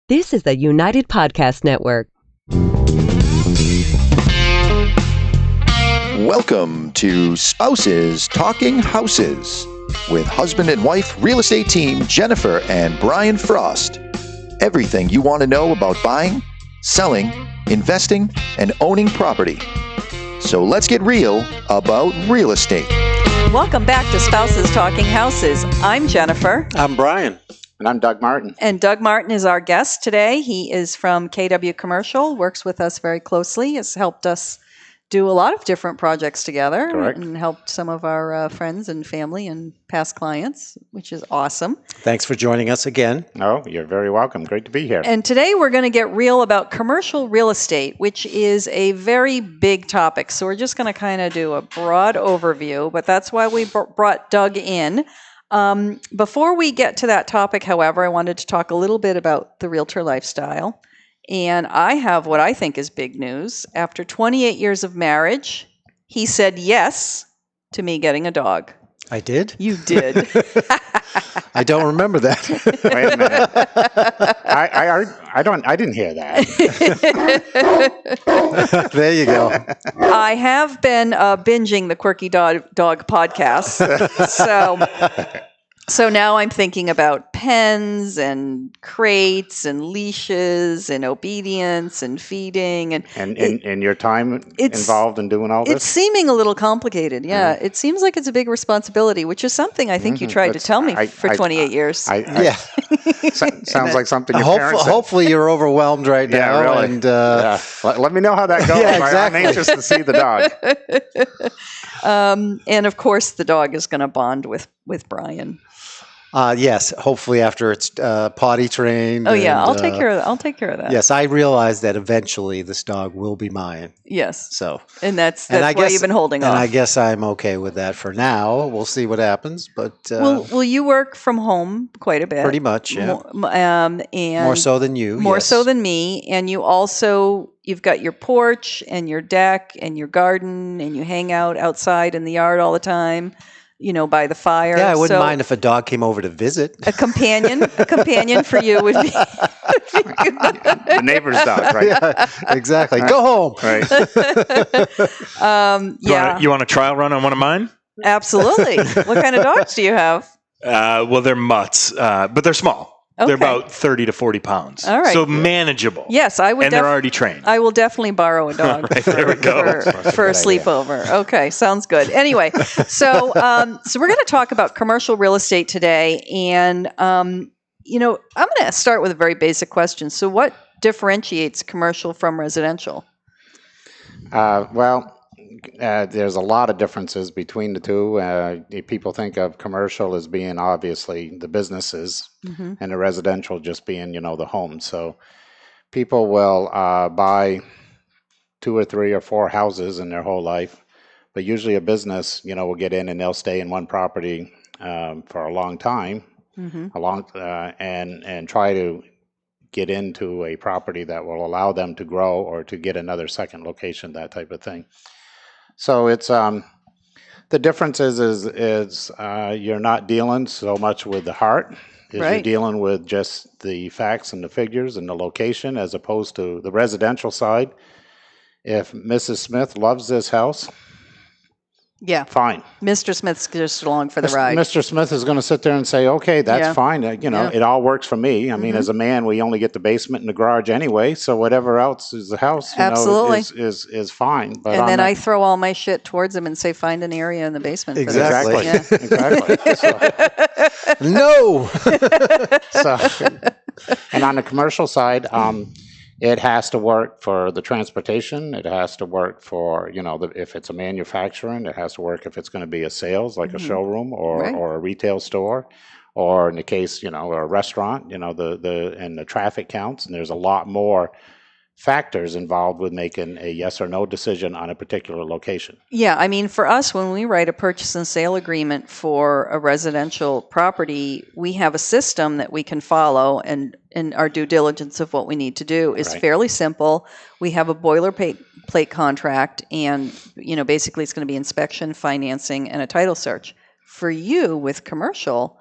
This is the United Podcast Network. Welcome to Spouses Talking Houses with husband and wife real estate team Jennifer and Brian Frost. Everything you want to know about buying, selling, investing, and owning property. So let's get real about real estate. Welcome back to Spouses Talking Houses. I'm Jennifer. I'm Brian. And I'm Doug Martin. And Doug Martin is our guest today. He is from KW Commercial, works with us very closely, has helped us do a lot of different projects together. Correct. And helped some of our friends and family and past clients, which is awesome. Thanks for joining us again. Oh, you're very welcome. Great to be here. And today we're going to get real about commercial real estate, which is a very big topic. So we're just going to kind of do a broad overview, but that's why we brought Doug in. Before we get to that topic, however, I wanted to talk a little bit about the realtor lifestyle. And I have what I think is big news. After 28 years of marriage, he said yes to me getting a dog. I did? You did. I don't remember that. Wait a minute. I didn't hear that. There you go. I have been binging the Quirky Dog podcast. So now I'm thinking about pens and crates and leashes and obedience and feeding and your time involved in doing all this? It's seeming a little complicated. Yeah. It seems like it's a big responsibility, which is something I think you tried to tell me for 28 years. Sounds like something your parents said. Hopefully you're overwhelmed right now. Yeah, really. And, Let me know how that goes. Yeah, exactly. I'm anxious to see the dog. And of course, the dog is going to bond with Brian. yes, hopefully after it's potty trained. Oh yeah, I'll take care of that. I'll take care of that. Yes, I realize that eventually this dog will be mine. Yes. So, and that's why you've been holding off. And I guess I'm okay with that for now. We'll see what happens, but well, you work from home quite a bit. Pretty much, yeah. And more so than you. More yes. so than me, and you've got your porch and your deck and your garden, and you hang out outside in the yard all the time. By the fire. Yeah, I wouldn't mind if a dog came over to visit. A companion for you would be the neighbor's dog, right? Yeah, exactly. Go home. Right. You want a trial run on one of mine? Absolutely. What kind of dogs do you have? Well, they're mutts, but they're small. Okay. They're about 30 to 40 pounds. All right. So manageable. Yes, I would. And they're already trained. I will definitely borrow a dog Right, there we go. for a sleepover. Okay, sounds good. Anyway, so we're going to talk about commercial real estate today, and I'm going to start with a very basic question. So, what differentiates commercial from residential? There's a lot of differences between the two. People think of commercial as being obviously the businesses, and the residential just being, the homes. So people will buy 2 or 3 or 4 houses in their whole life, but usually a business, will get in and they'll stay in one property for a long time, and try to get into a property that will allow them to grow or to get another second location, that type of thing. So it's the difference is you're not dealing so much with the heart. Right. You're dealing with just the facts and the figures and the location, as opposed to the residential side. If Mrs. Smith loves this house, yeah, fine. Mr. Smith's just along for the ride. Mr. Smith is going to sit there and say, okay, that's fine. It all works for me. I mean, as a man, we only get the basement and the garage anyway. So whatever else is the house, Absolutely. is fine. But and then I throw all my shit towards him and say, find an area in the basement. Exactly. For this. Exactly. No. And on the commercial side, it has to work for the transportation. It has to work for, if it's a manufacturing, it has to work if it's going to be a sales, like a showroom or a retail store, or in the case, a restaurant, the traffic counts. And there's a lot more factors involved with making a yes or no decision on a particular location. Yeah, I mean, for us, when we write a purchase and sale agreement for a residential property, we have a system that we can follow, and our due diligence of what we need to do is fairly simple. We have a boilerplate contract, and basically it's going to be inspection, financing, and a title search. For you with commercial,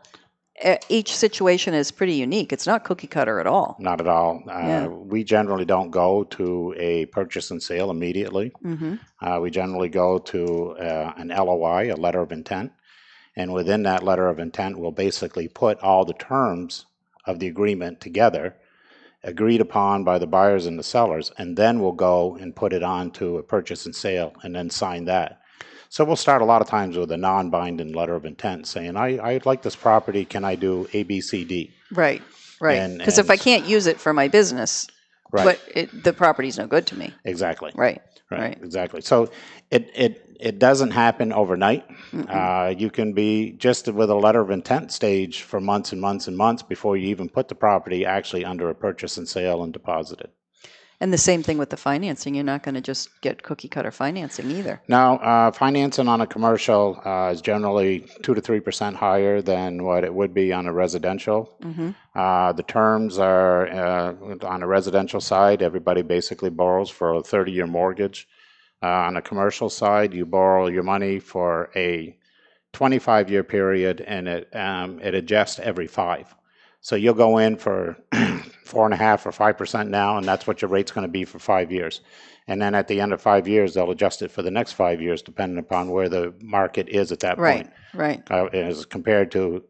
each situation is pretty unique. It's not cookie cutter at all. Not at all. Yeah. We generally don't go to a purchase and sale immediately. We generally go to an LOI, a letter of intent. And within that letter of intent, we'll basically put all the terms of the agreement together, agreed upon by the buyers and the sellers, and then we'll go and put it on to a purchase and sale and then sign that. So we'll start a lot of times with a non-binding letter of intent saying, I'd like this property, can I do A, B, C, D? Right. And- Because if I can't use it for my business, Right. the property's no good to me. Exactly. Right. Exactly. So it doesn't happen overnight. You can be just with a letter of intent stage for months and months and months before you even put the property actually under a purchase and sale and deposit it. And the same thing with the financing. You're not going to just get cookie cutter financing either. Now, financing on a commercial is generally 2 to 3% higher than what it would be on a residential. The terms are on a residential side, everybody basically borrows for a 30-year mortgage. On a commercial side, you borrow your money for a 25-year period, and it adjusts every 5. So you'll go in for 4.5% or 5% now, and that's what your rate's going to be for 5 years. And then at the end of 5 years, they'll adjust it for the next 5 years, depending upon where the market is at that point. Right. As compared to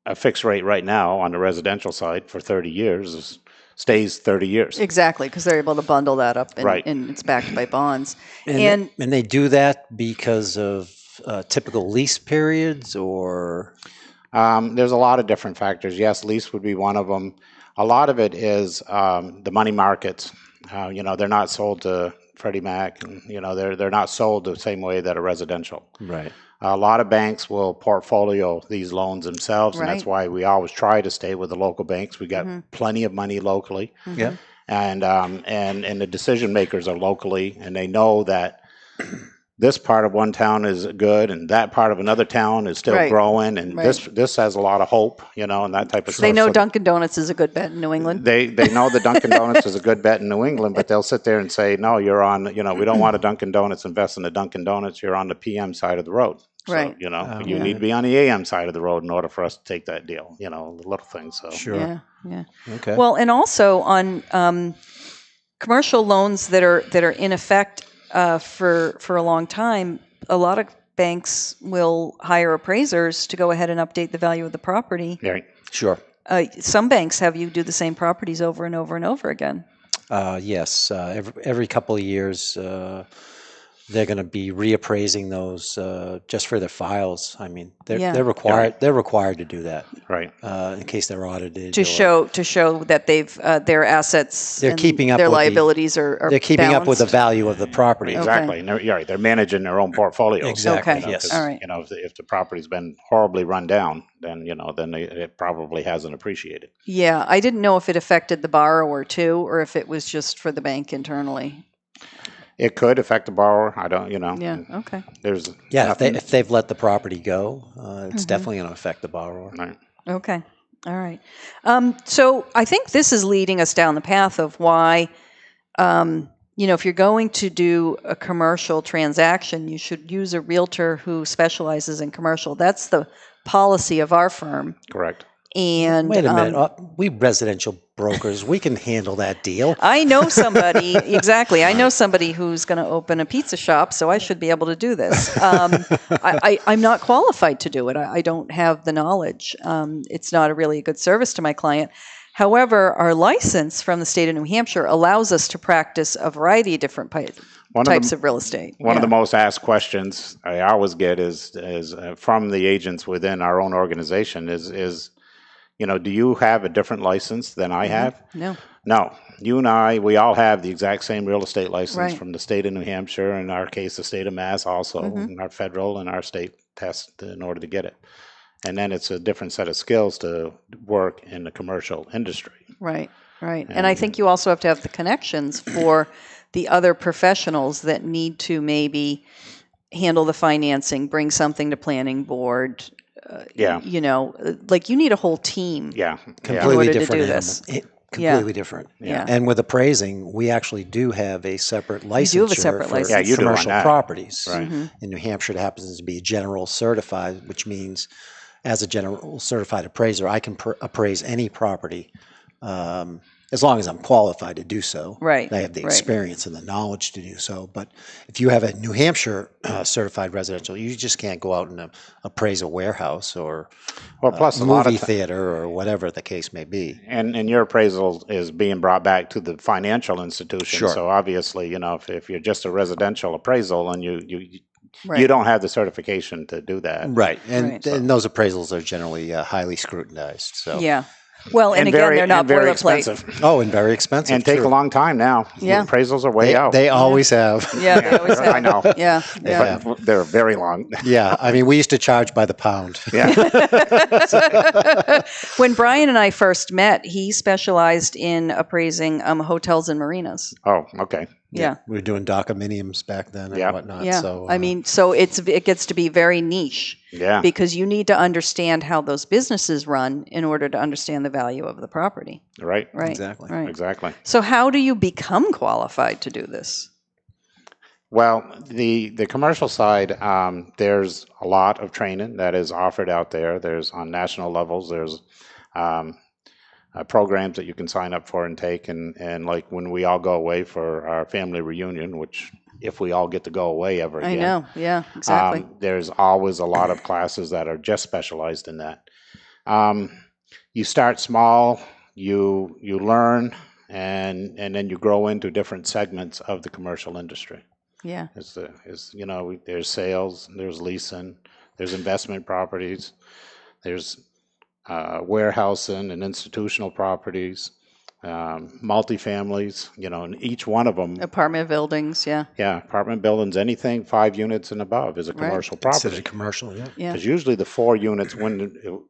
a fixed rate right now on the residential side for 30 years stays 30 years. Exactly, because they're able to bundle that up and, Right. and it's backed by bonds. And they do that because of typical lease periods, or There's a lot of different factors. Yes, lease would be one of them. A lot of it is the money markets. They're not sold to Freddie Mac, and they're not sold the same way that a residential. right? A lot of banks will portfolio these loans themselves, and that's Right. why we always try to stay with the local banks. We got plenty of money locally, Yeah. and the decision makers are locally, and they know that this part of one town is good, and that part of another town is still Right. growing, and Right. this has a lot of hope, and that type of stuff. they know So Dunkin' Donuts is a good bet in New England. They know the Dunkin' Donuts is a good bet in New England, but they'll sit there and say, no, you're on, we don't want a Dunkin' Donuts, invest in the Dunkin' Donuts, you're on the PM side of the road. So, Right. you yeah. need to be on the AM side of the road in order for us to take that deal, little things. So Sure. Yeah. Okay. Well, and also on commercial loans that are in effect for a long time, a lot of banks will hire appraisers to go ahead and update the value of the property. yeah, Sure. Some banks have you do the same properties over and over and over again. Yes. Every couple of years, they're going to be reappraising those just for their files. I mean, they're required. They're required to do that right. in case they're audited. To or show that they've their assets, They're and keeping up their with the- liabilities are they're keeping up with the balanced. value of the property. Exactly. And you're right. They're managing their own portfolio. Exactly. Okay. Yes. 'Cause, All right. if the property's been horribly run down, then, it probably hasn't appreciated. Yeah, I didn't know if it affected the borrower too, or if it was just for the bank internally. It could affect the borrower. I don't, Yeah. Okay. There's Yeah. nothing. If they've let the property go, it's definitely going to affect the borrower. Right. Okay. All right. So I think this is leading us down the path of why, if you're going to do a commercial transaction, you should use a realtor who specializes in commercial. That's the policy of our firm. Correct. And Wait a minute. We residential brokers, we can handle that deal. I know somebody, exactly. I know somebody who's going to open a pizza shop, so I should be able to do this. I'm not qualified to do it. I don't have the knowledge. It's not really a good service to my client. However, our license from the state of New Hampshire allows us to practice a variety of different types of real estate. One of the most asked questions I always get is from the agents within our own organization is do you have a different license than I have? No. No. You and I, we all have the exact same real estate license Right. from the state of New Hampshire, in our case, the state of Mass also, and our federal and our state test in order to get it. And then it's a different set of skills to work in the commercial industry. Right. And I think you also have to have the connections for the other professionals that need to maybe handle the financing, bring something to planning board. Yeah. Like you need a whole team. Yeah. Completely order to different do animal. this. Completely different. Yeah. And with appraising, we actually do have a separate licensure do have a separate for license. Yeah, you do on commercial that. properties. Right. Mm-hmm. In New Hampshire, it happens to be general certified, which means as a general certified appraiser, I can appraise any property as long as I'm qualified to do so. Right, I have the right. experience and the knowledge to do so. But if you have a New Hampshire certified residential, you just can't go out and appraise a warehouse or plus a a lot movie of theater or whatever the case may be. and your appraisal is being brought back to the financial institution. Sure. So obviously, if you're just a residential appraisal and you Right. don't have the certification to do that. Right. And, Right. and those appraisals are generally highly scrutinized. So. Yeah. Well, and again, very, they're not and very boilerplate. expensive. Oh, and very expensive. And take true. a long time now. Yeah. Appraisals are way out. They always have. Yeah, they always have. I know. Yeah, yeah. But they're very long. Yeah. I mean, we used to charge by the pound. Yeah. When Brian and I first met, he specialized in appraising hotels and marinas. Oh, okay. Yeah. We were doing condominiums back then and Yeah. whatnot. Yeah. So, I mean, so it gets to be very niche Yeah. because you need to understand how those businesses run in order to understand the value of the property. Right. Right. Exactly. Right. Exactly. So how do you become qualified to do this? Well, the commercial side, there's a lot of training that is offered out there. There's on national levels. There's programs that you can sign up for and take, and like when we all go away for our family reunion, which if we all get to go away ever again, I know. Yeah. Exactly. there's always a lot of classes that are just specialized in that. You start small, you learn, and then you grow into different segments of the commercial industry. Yeah. There's sales, there's leasing, there's investment properties, there's warehousing and institutional properties, multifamilies, and each one of them. Apartment buildings. Yeah. Yeah, apartment buildings, anything 5 units and above is a Right. commercial Considered property. commercial, yeah. Yeah. Because usually the 4 units, one Two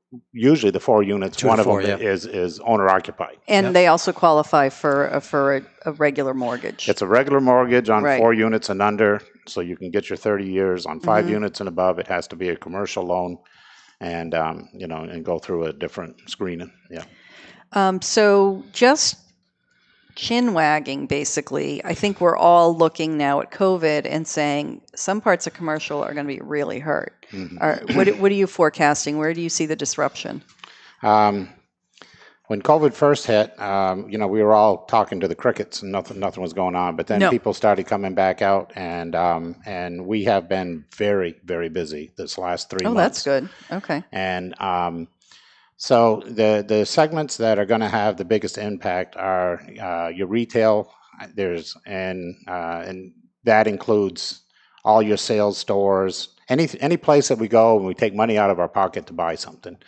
of to four, them yeah. is owner occupied. And Yep. they also qualify for a regular mortgage. It's a regular mortgage on Right. 4 units and under, so you can get your 30 years. On 5 Mhm. units and above, it has to be a commercial loan, and and go through a different screening. Yeah. So just chin wagging, basically. I think we're all looking now at COVID and saying some parts of commercial are going to be really hurt. Mhm. What are you forecasting? Where do you see the disruption? When COVID first hit, we were all talking to the crickets and nothing was going on. But then No. people started coming back out, and we have been very, very busy this last 3 Oh, months. that's good. Okay. And so the segments that are going to have the biggest impact are your retail. And that includes all your sales stores. Any place that we go and we take money out of our pocket to buy something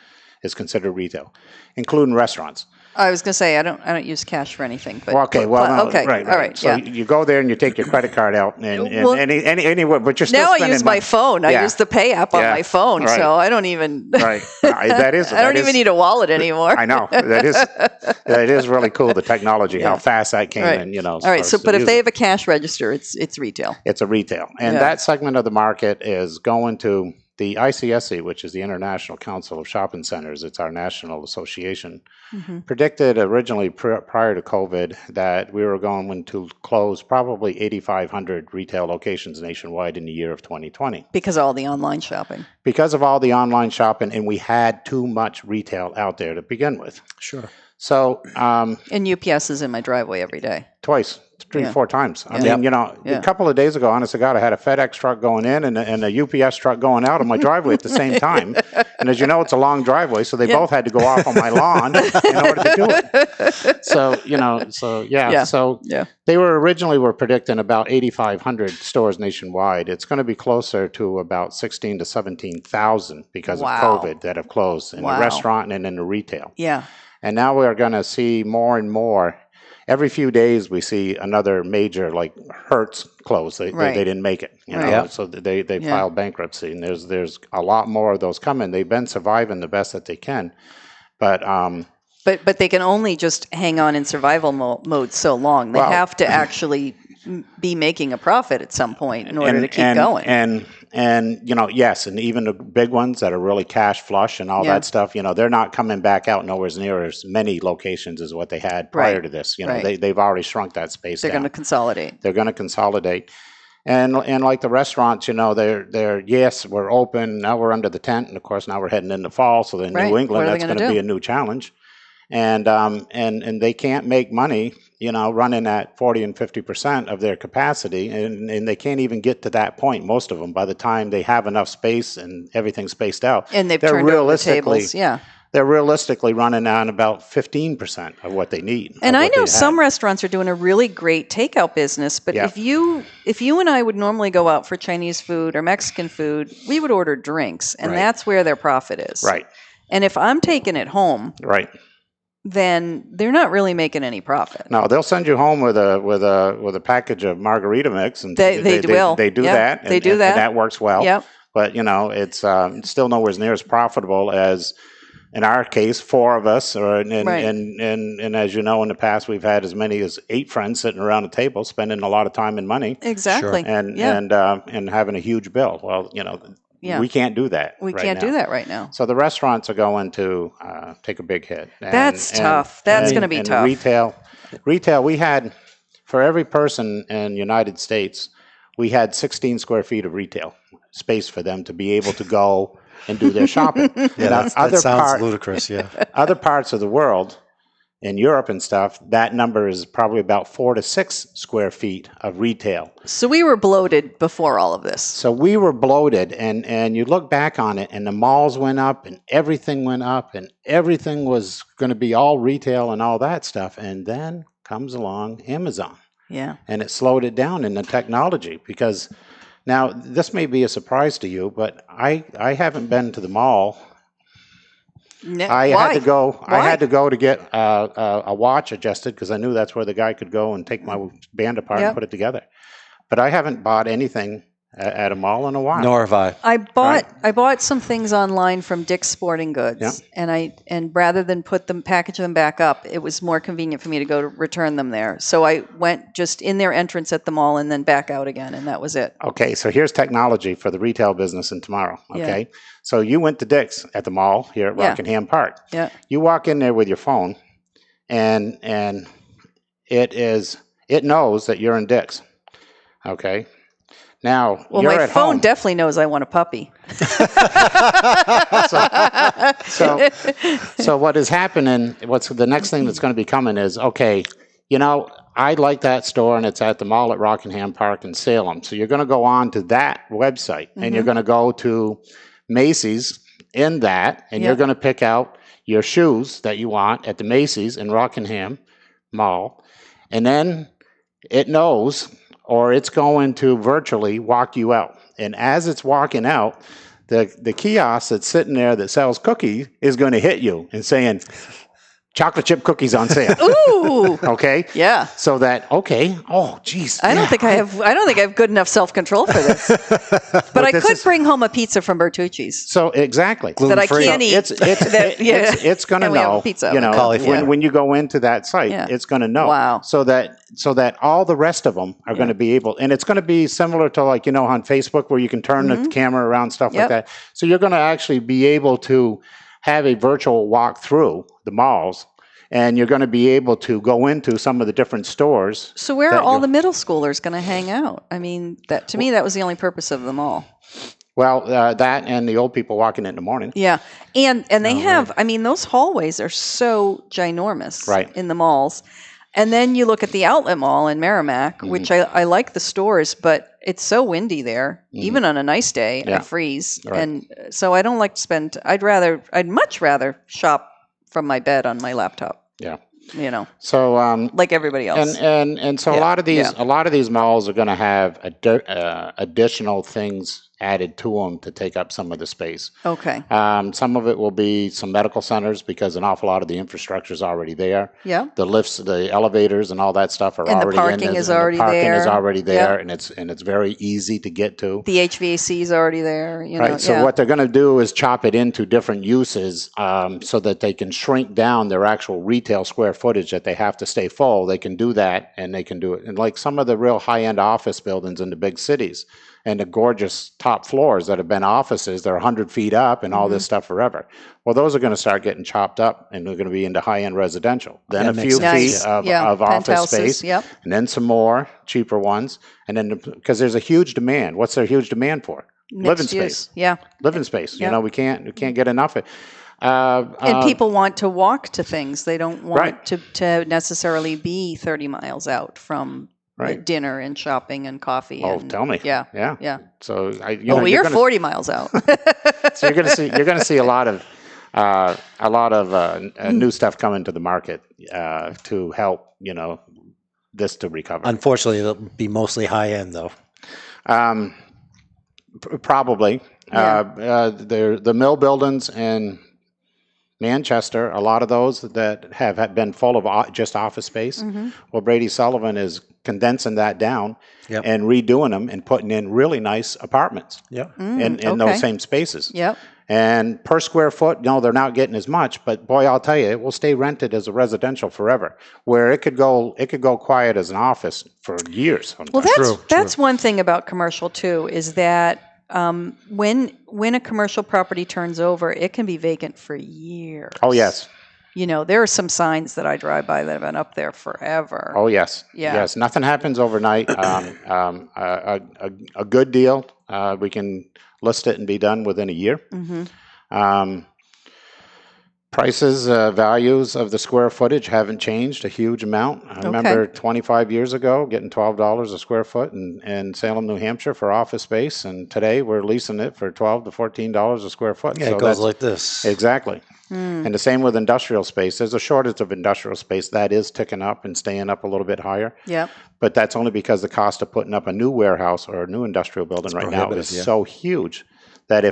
is considered retail, including restaurants. I was going to say I don't use cash for anything, but Okay, no, okay, right. all right, So yeah. you go there and you take your credit card out, and Well, anywhere, but you're still Now I spending use my money. phone. I Yeah. use the pay app on Yeah, my phone, right. so I don't even. Right, that is. I don't even need a wallet anymore. I know that is really cool. The technology, Yeah. how fast that came, Right. and All right. So, but if they have a cash register, it's retail. it's a retail, and Yeah. that segment of the market is going to the ICSC, which is the International Council of Shopping Centers. It's our national association. Mhm. Predicted originally prior to COVID that we were going to close probably 8,500 retail locations nationwide in the year of 2020 Because of all the online shopping. because of all the online shopping, and we had too much retail out there to begin with. Sure. So And UPS is in my driveway every day. twice, three, Yeah. 4 times. I Yeah. mean, Yeah. a couple of days ago, honest to God, I had a FedEx truck going in and a UPS truck going out of my driveway at the same time. And as you know, it's a long driveway, so they Yeah. both had to go off on my lawn in order to do it. So, Yeah. So Yeah. they were predicting about 8,500 stores nationwide. It's going to be closer to about 16 to 17,000 because Wow. of COVID that have closed in Wow. the restaurant and in the retail. Yeah. And now we're going to see more and more. Every few days, we see another major, like Hertz, close. They didn't make it, Right. Yeah. So they Yeah. filed bankruptcy, and there's a lot more of those coming. They've been surviving the best that they can, but But they can only just hang on in survival mode so long. They Well- have to actually be making a profit at some point in order to keep going. And yes, and even the big ones that are really cash flush and all Yeah. that stuff, they're not coming back out nowhere near as many locations as what they had prior Right. to this. Right. They've already shrunk that space They're down. going to consolidate. They're going to consolidate. And like the restaurants, they're yes, we're open, now we're under the tent, and of course now we're heading into fall, so in New England that's going to be a new challenge. And they can't make money, running at 40 and 50% of their capacity, and they can't even get to that point, most of them, by the time they have enough space and everything's spaced out. And they're turned over the tables, They're realistically running on about 15% of what they need. And I know some restaurants are doing a really great takeout business, but if you and I would normally go out for Chinese food or Mexican food, we would order drinks, and that's where their profit is. Right. And if I'm taking it home, then they're not really making any profit. No, they'll send you home with a package of margarita mix, and they do that. And that works well. Yep. But it's still nowhere near as profitable as, in our case, 4 of us, and as you know, in the past, we've had as many as 8 friends sitting around a table, spending a lot of time and money, exactly, and having a huge bill. Well, we can't do that. We can't do that right now. So the restaurants are going to take a big hit. That's tough. That's going to be tough. Retail. We had, for every person in the United States, we had 16 square feet of retail space for them to be able to go and do their shopping. That sounds ludicrous, Other parts of the world, in Europe and stuff, that number is probably about 4 to 6 square feet of retail. So we were bloated before all of this. So we were bloated, and you look back on it, and the malls went up, and everything went up, and everything was going to be all retail and all that stuff. And then comes along Amazon. Yeah. And it slowed it down in the technology, because now this may be a surprise to you, but I haven't been to the mall. I had to go to get a watch adjusted, because I knew that's where the guy could go and take my band apart and put it together. But I haven't bought anything at a mall in a while. Nor have I. I bought some things online from Dick's Sporting Goods, and rather than package them back up, it was more convenient for me to go to return them there. So I went just in their entrance at the mall and then back out again, and that was it. Okay, so here's technology for the retail business in tomorrow. Okay, so you went to Dick's at the mall here at Rockingham Park. Yeah, you walk in there with your phone, and it knows that you're in Dick's. Okay. Now, well, you're my at phone home. definitely knows I want a puppy. So what is happening, what's the next thing that's going to be coming is, okay, I like that store, and it's at the mall at Rockingham Park in Salem. So you're going to go on to that website, and you're going to go to Macy's in that, and you're going to pick out your shoes that you want at the Macy's in Rockingham Mall. And then it knows, or it's going to virtually walk you out. And as it's walking out, the kiosk that's sitting there that sells cookies is going to hit you and saying, chocolate chip cookies on sale. Ooh. Okay. Yeah. So that, oh, geez. I don't think I have good enough self-control for this. But I could bring home a pizza from Bertucci's. So exactly. That I can't eat. It's going to know. When you go into that site, it's going to know. Wow. So that all the rest of them are going to be able, and it's going to be similar to, like, on Facebook where you can turn the camera around, stuff like that. So you're going to actually be able to have a virtual walk through the malls, and you're going to be able to go into some of the different stores. So where are all the middle schoolers going to hang out? I mean, that was the only purpose of the mall. Well, that and the old people walking in the morning. Yeah, and they have. I mean, those hallways are so ginormous in the malls. And then you look at the outlet mall in Merrimack, which I like the stores, but it's so windy there. Even on a nice day, I freeze. Right. And so I don't like to spend. I'd much rather shop from my bed on my laptop. Yeah. So like everybody else. And so a lot of these malls are going to have additional things added to them to take up some of the space. Okay. Some of it will be some medical centers, because an awful lot of the infrastructure is already there. Yeah. The lifts, the elevators, and all that stuff are already in. And the parking is already there. And it's very easy to get to. The HVAC is already there. Right. So what they're going to do is chop it into different uses, so that they can shrink down their actual retail square footage that they have to stay full. They can do that, and they can do it in, like, some of the real high-end office buildings in the big cities. and the gorgeous top floors that have been offices, they're 100 feet up and all this stuff forever. Well, those are going to start getting chopped up and they're going to be into high-end residential. Then That a makes few sense. feet of office Penthouses, space, yep. and then some more cheaper ones. And then because there's a huge demand. What's there huge demand for? Living Mixed use. space. Yeah. Living space. Yep. We can't get enough of it. And people want to walk to things. They don't want Right. to necessarily be 30 miles out from Right. dinner and shopping and coffee. Oh, and, tell me. Yeah. Yeah. Yeah. So You're 40 miles out. So you're going to see a lot of new stuff coming to the market to help this to recover. Unfortunately, it'll be mostly high end, though. Probably. Yeah. The mill buildings in Manchester, a lot of those that have been full of just office space. Well, Brady Sullivan is condensing that down Yep. and redoing them and putting in really nice apartments Yeah. in okay. those same spaces. Yep. And per square foot, they're not getting as much, but boy, I'll tell you, it will stay rented as a residential forever. Where it could go quiet as an office for years. Well, sometimes. that's one thing about commercial too, is that when a commercial property turns over, it can be vacant for years. Oh yes. There are some signs that I drive by that have been up there forever. Oh yes. Yeah. Yes. Nothing happens overnight. A good deal. We can list it and be done within a year. Prices, values of the square footage haven't changed a huge amount. I remember 25 years ago getting $12 a square foot in Salem, New Hampshire for office space, and today we're leasing it for $12 to $14 a square foot. Yeah, So it goes that's- like this. Exactly. And the same with industrial space. There's a shortage of industrial space that is ticking up and staying up a little bit higher. Yep. But that's only because the cost of putting up a new warehouse or a new industrial building right now is prohibitive, yeah. so huge that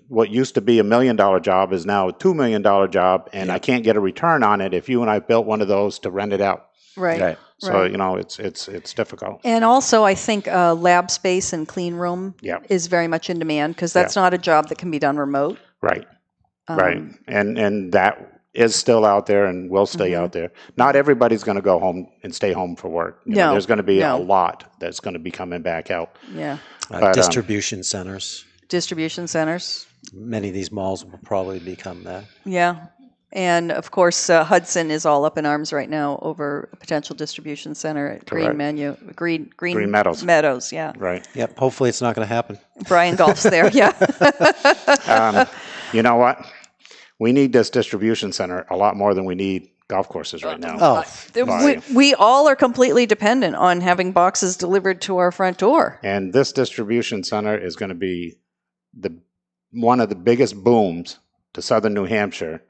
what used to be $1 million job is now a $2 million job, and I can't get a return on it if you and I built one of those to rent it out. Right. Right. So Right. it's difficult. And also, I think lab space and clean room Yeah. is very much in demand because that's not a job that can be done remote. Right. Right. And that is still out there and will stay out there. Not everybody's going to go home and stay home for work. No, There's going to be no. a lot that's going to be coming back out. Yeah. But, Distribution centers. Distribution centers. Many of these malls will probably become that. Yeah. And of course, Hudson is all up in arms right now over a potential distribution center at Correct. Green Meadows. Meadows, yeah. Right. Yep. Hopefully, it's not going to happen. Brian golfs there, yeah. You know what? We need this distribution center a lot more than we need golf courses right now. Oh, We all are completely dependent on having boxes delivered to our front door. And this distribution center is going to be one of the biggest booms to southern New Hampshire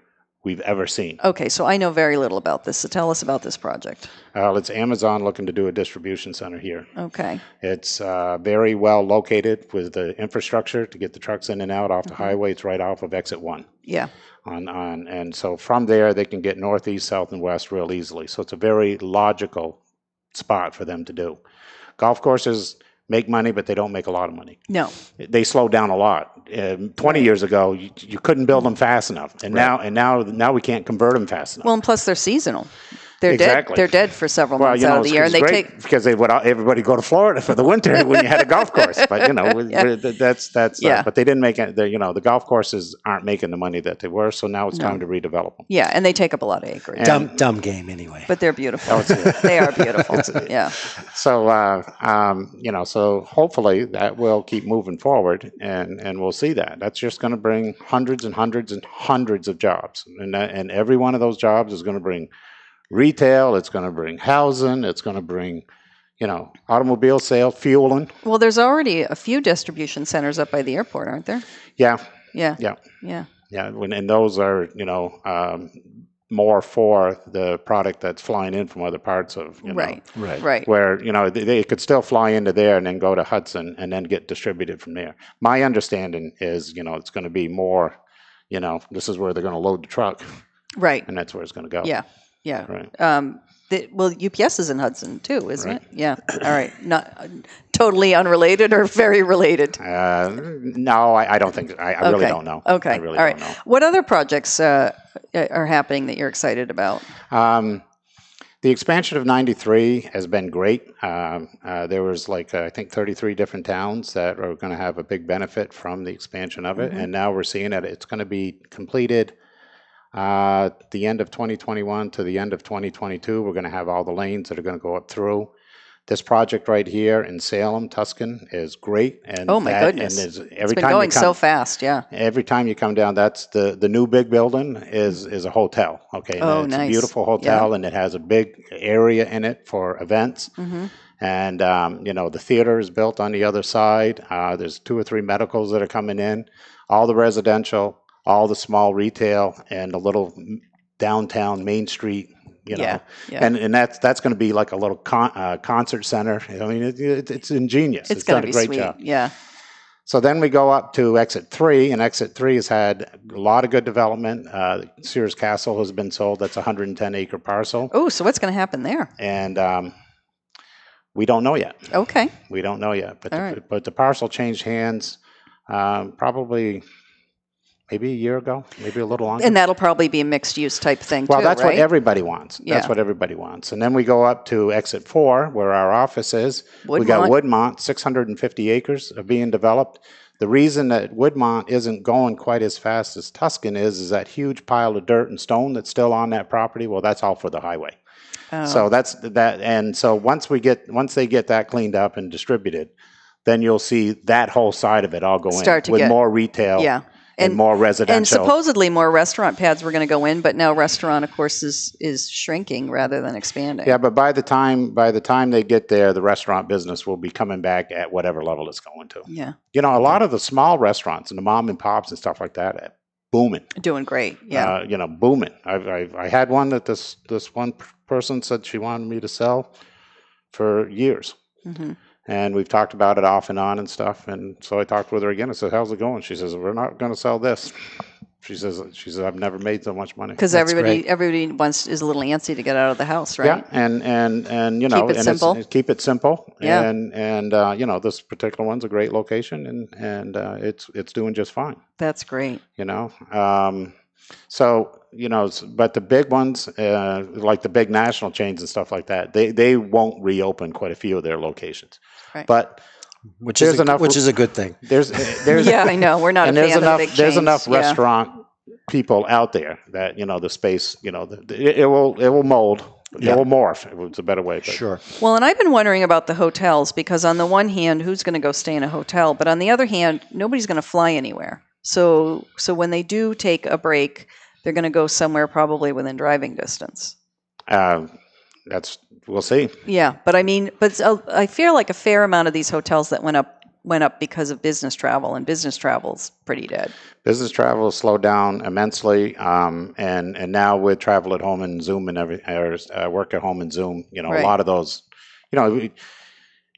we've ever seen. Okay, so I know very little about this, so tell us about this project. It's Amazon looking to do a distribution center here. Okay. It's very well located with the infrastructure to get the trucks in and out off the highway. It's right off of exit 1. Yeah. And so from there they can get northeast, south, and west real easily. So it's a very logical spot for them to do. Golf courses make money, but they don't make a lot of money. No. They slow down a lot. 20 years ago, you couldn't build them fast enough, and now we can't convert them fast enough. Well, and plus they're seasonal. They're Exactly. dead. They're dead for several months out of the year, and it's they great take. because they would everybody go to Florida for the winter when you had a golf course. But that's Yeah. but they didn't make it. The golf courses aren't making the money that they were. So now it's time to redevelop them. Yeah, and they take up a lot of acreage. dumb game anyway. But they're beautiful. They are beautiful. Yeah. So so hopefully that will keep moving forward, and we'll see that. That's just going to bring hundreds and hundreds and hundreds of jobs, and every one of those jobs is going to bring retail, it's going to bring housing, it's going to bring, automobile sales, fueling. Well, there's already a few distribution centers up by the airport, aren't there? Yeah, Yeah. yeah, Yeah. yeah. And those are, more for the product that's flying in from other parts of, Right. Right. where, they could still fly into there and then go to Hudson and then get distributed from there. My understanding is, it's going to be more, this is where they're going to load the truck Right. and that's where it's going to go. Yeah. Yeah. Right. UPS is in Hudson too, isn't Right. it? Yeah. All right. Not totally unrelated or very related. No, I don't think. I really don't know. Okay. I really All right. don't know. What other projects are happening that you're excited about? The expansion of 93 has been great. There was I think 33 different towns that are going to have a big benefit from the expansion of it. And now we're seeing that it's going to be completed the end of 2021 to the end of 2022. We're going to have all the lanes that are going to go up through. This project right here in Salem, Tuscan, is great. And oh, my goodness. And it's been going so fast, yeah. Every time you come down, that's the new big building is a hotel. Okay, and it's nice. a beautiful hotel, and it has a big area in it for events. And, the theater is built on the other side. There's 2 or 3 medicals that are coming in. All the residential, all the small retail, and the little downtown Main Street. And that's going to be like a little concert center. I mean, it's ingenious. It's going to done be a great sweet. job. Yeah. So then we go up to Exit 3, and Exit 3 has had a lot of good development. Sears Castle has been sold. That's a 110-acre parcel. Oh, so what's going to happen there? And we don't know yet. Okay. We don't know yet. But right. But the parcel changed hands probably maybe a year ago, maybe a little longer. And that'll probably be a mixed-use type thing, well, too, that's right? what everybody wants. Yeah. That's what everybody wants. And then we go up to Exit 4, where our office is. Woodmont. We got Woodmont, 650 acres are being developed. The reason that Woodmont isn't going quite as fast as Tuscan is that huge pile of dirt and stone that's still on that property. Well, that's all for the highway. Oh. So that's that. And so once they get that cleaned up and distributed, then you'll see that whole side of it all go Start in with more retail. Yeah. And more residential. And supposedly more restaurant pads were going to go in, but now restaurant, of course, is shrinking rather than expanding. Yeah, but by the time they get there, the restaurant business will be coming back at whatever level it's going to. Yeah. A lot of the small restaurants and the mom and pops and stuff like that, booming. Doing great. Yeah. Booming. I had one that this one person said she wanted me to sell for years. Mm-hmm. And we've talked about it off and on and stuff. And so I talked with her again. I said, how's it going? She says, we're not going to sell this. She says, I've never made so much money. Because everybody is a little antsy to get out of the house, right? Yeah, and keep it simple. Keep it simple. Yeah. And this particular one's a great location, and it's doing just fine. That's great. But the big ones, like the big national chains and stuff like that, they won't reopen quite a few of their locations. Right. But which is a good thing. There's yeah, I know. We're not a fan of big chains. There's enough restaurant people out there that the space, it will mold. It will morph. It's a better way. But. Sure. Well, and I've been wondering about the hotels because on the one hand, who's going to go stay in a hotel? But on the other hand, nobody's going to fly anywhere. So when they do take a break, they're going to go somewhere probably within driving distance. We'll see. Yeah, but I feel like a fair amount of these hotels that went up because of business travel, and business travel's pretty dead. Business travel has slowed down immensely, and now with travel at home and Zoom and work at home and Zoom, right. A lot of those,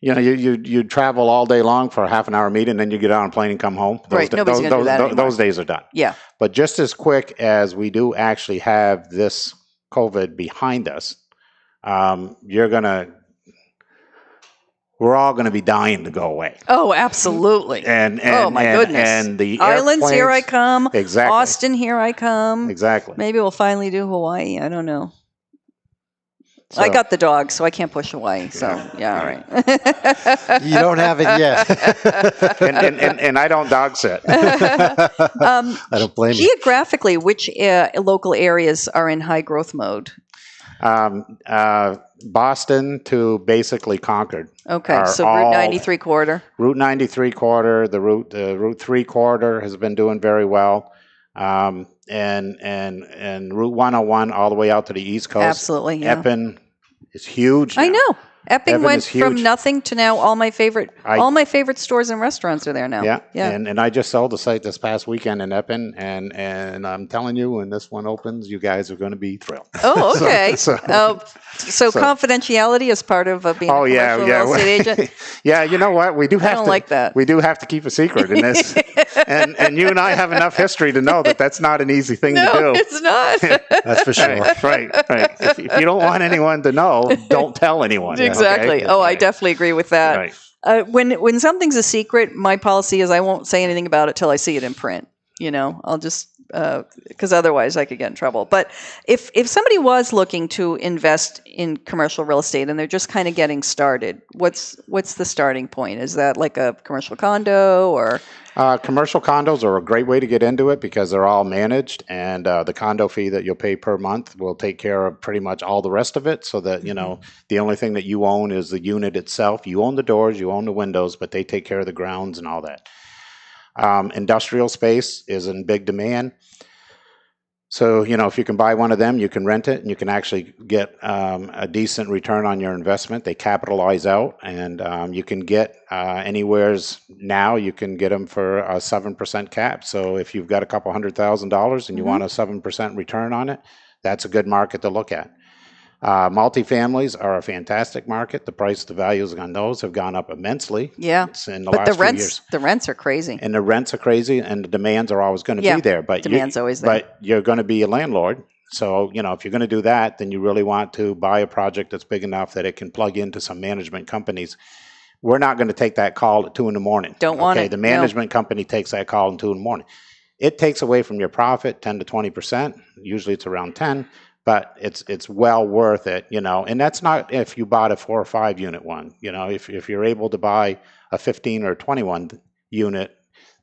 you travel all day long for a half an hour meeting, then you get on a plane and come home. Right, nobody's going to do that anymore. Those days are done. Yeah. But just as quick as we do actually have this COVID behind us, we're all going to be dying to go away. Oh, absolutely. And oh my goodness. And the islands, here I come. Exactly. Austin, here I come. Exactly. Maybe we'll finally do Hawaii. I don't know. So, I got the dog, so I can't push Hawaii. So, yeah all right. You don't have it yet. and I don't dog sit. I don't blame you. Geographically, which local areas are in high growth mode? Boston to basically Concord. Okay, so Route 93 corridor. Route 93 corridor, the Route 3 corridor has been doing very well. And Route 101 all the way out to the East Coast. Absolutely, yeah. Epping is huge now. I know. Epping went is huge. from nothing to now all my favorite stores and restaurants are there now. Yeah. Yeah. And I just sold the site this past weekend in Epping, and I'm telling you, when this one opens, you guys are going to be thrilled. Oh, okay. So confidentiality is part of being a commercial real estate agent? Yeah, you know what? We do have I don't like that. We do have to keep a secret in this. and you and I have enough history to know that that's not an easy thing to do. No, it's not. That's for sure. Right. If you don't want anyone to know, don't tell anyone. Exactly. Okay? Oh, I definitely agree with that. Right. When something's a secret, my policy is I won't say anything about it till I see it in print. I'll just, because otherwise I could get in trouble. But if somebody was looking to invest in commercial real estate and they're just kind of getting started, what's the starting point? Is that like a commercial condo or? Commercial condos are a great way to get into it because they're all managed, and the condo fee that you'll pay per month will take care of pretty much all the rest of it, so that, the only thing that you own is the unit itself. You own the doors, you own the windows, but they take care of the grounds and all that. Industrial space is in big demand. So, if you can buy one of them, you can rent it and you can actually get a decent return on your investment. They capitalize out, and you can get anywheres now, you can get them for a 7% cap. So if you've got a couple $100,000 and you want a 7% return on it, that's a good market to look at. Multifamilies are a fantastic market. The price to values on those have gone up immensely. Yeah, in the last few years. The rents are crazy. And the rents are crazy, and the demands are always going to be there. But demand's always there. But you're going to be a landlord. So, if you're going to do that, then you really want to buy a project that's big enough that it can plug into some management companies. We're not going to take that call at 2 a.m. Don't want it. The management company takes that call at 2 a.m. It takes away from your profit 10 to 20%. Usually it's around 10. But it's well worth it, and that's not if you bought a 4 or 5 unit one. If you're able to buy a 15 or 21 unit,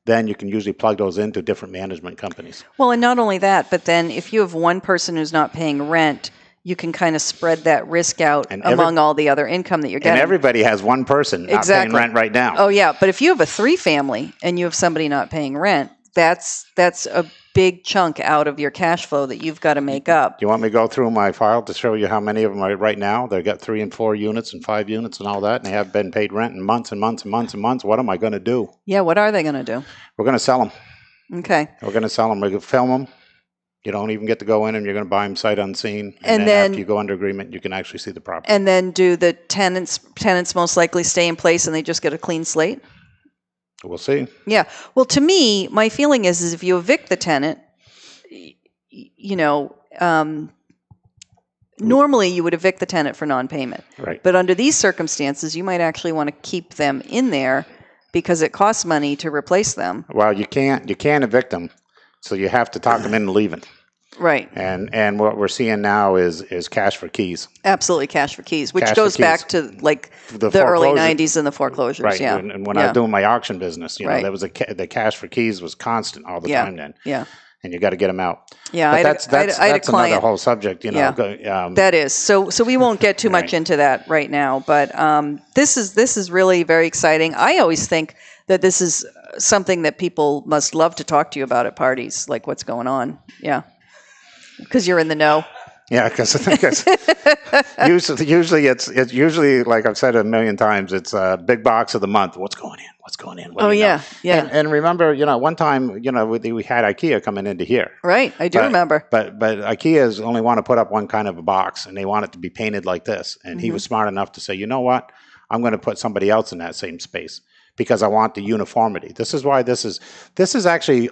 then you can usually plug those into different management companies. Well, and not only that, but then if you have one person who's not paying rent, you can kind of spread that risk out among all the other income that you're getting. And everybody has one person not paying rent right now. Oh, yeah. But if you have a 3-family and you have somebody not paying rent, that's a big chunk out of your cash flow that you've got to make up. Do you want me to go through my file to show you how many of them are right now? They've got 3 and 4 units and 5 units and all that, and they have been paid rent in months and months and months and months. What am I going to do? Yeah, what are they going to do? We're going to sell them. Okay. We're going to sell them. We're going to film them. You don't even get to go in them. You're going to buy them sight unseen. And then after you go under agreement, you can actually see the property. And then do the tenants most likely stay in place and they just get a clean slate? We'll see. Yeah. Well, to me, my feeling is if you evict the tenant, normally you would evict the tenant for non-payment. Right. But under these circumstances, you might actually want to keep them in there because it costs money to replace them. Well, you can't evict them, so you have to talk them into leaving. Right. And what we're seeing now is cash for keys. Absolutely, cash for keys, which goes back to like the early 90s and the foreclosures. Right. Yeah. And when I was doing my auction business, there was the cash for keys was constant all the time then. Yeah. And you got to get them out. Yeah, but that's another whole subject, that is. So we won't get too much into that right now. But this is really very exciting. I always think that this is something that people must love to talk to you about at parties, like what's going on. Yeah, because you're in the know. Yeah, because usually it's usually, like I've said a million times, it's a big box of the month. What's going in? What's going in? What yeah. And remember, one time, we had IKEA coming into here. Right, I do remember. But IKEA's only want to put up one kind of a box, and they want it to be painted like this. And he was smart enough to say, you know what? I'm going to put somebody else in that same space, because I want the uniformity. This is why this is actually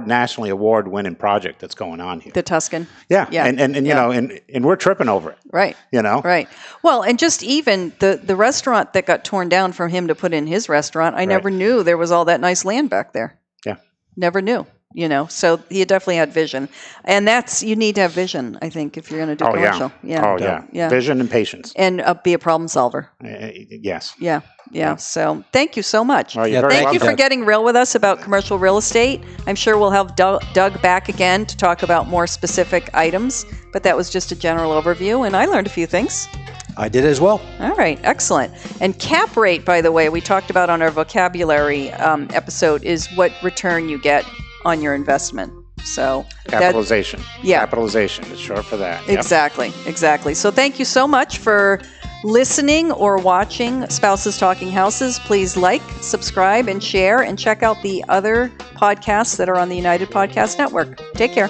nationally award-winning project that's going on here. The Tuscan. Yeah. And we're tripping over it. Right. Right. Well, and just even the restaurant that got torn down for him to put in his restaurant, I never knew there was all that nice land back there. Yeah. Never knew. So he definitely had vision, and you need to have vision, I think, if you're going to do commercial. Yeah. Vision and patience, and be a problem solver. Yes. Yeah. So thank you so much. Thank you for getting real with us about commercial real estate. I'm sure we'll have Doug back again to talk about more specific items, but that was just a general overview, and I learned a few things. I did as well. All right, excellent. And cap rate, by the way, we talked about on our vocabulary episode, is what return you get on your investment. So capitalization. Capitalization is short for that. Yep. Exactly. So thank you so much for listening or watching Spouses Talking Houses. Please like, subscribe, and share, and check out the other podcasts that are on the United Podcast Network. Take care.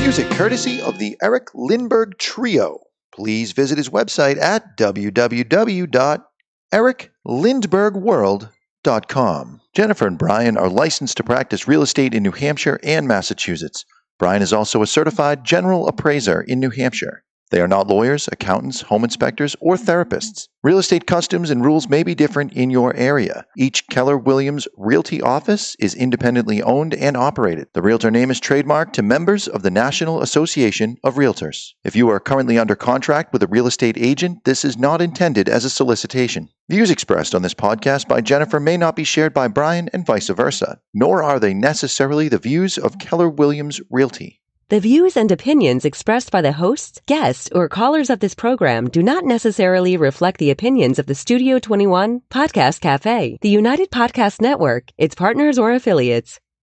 Music courtesy of the Eric Lindbergh Trio. Please visit his website at www.ericlindberghworld.com. Jennifer and Brian are licensed to practice real estate in New Hampshire and Massachusetts. Brian is also a certified general appraiser in New Hampshire. They are not lawyers, accountants, home inspectors, or therapists. Real estate customs and rules may be different in your area. Each Keller Williams Realty office is independently owned and operated. The Realtor name is trademarked to members of the National Association of Realtors. If you are currently under contract with a real estate agent, this is not intended as a solicitation. Views expressed on this podcast by Jennifer may not be shared by Brian and vice versa, nor are they necessarily the views of Keller Williams Realty. The views and opinions expressed by the hosts, guests, or callers of this program do not necessarily reflect the opinions of the Studio 21, Podcast Café, the United Podcast Network, its partners, or affiliates.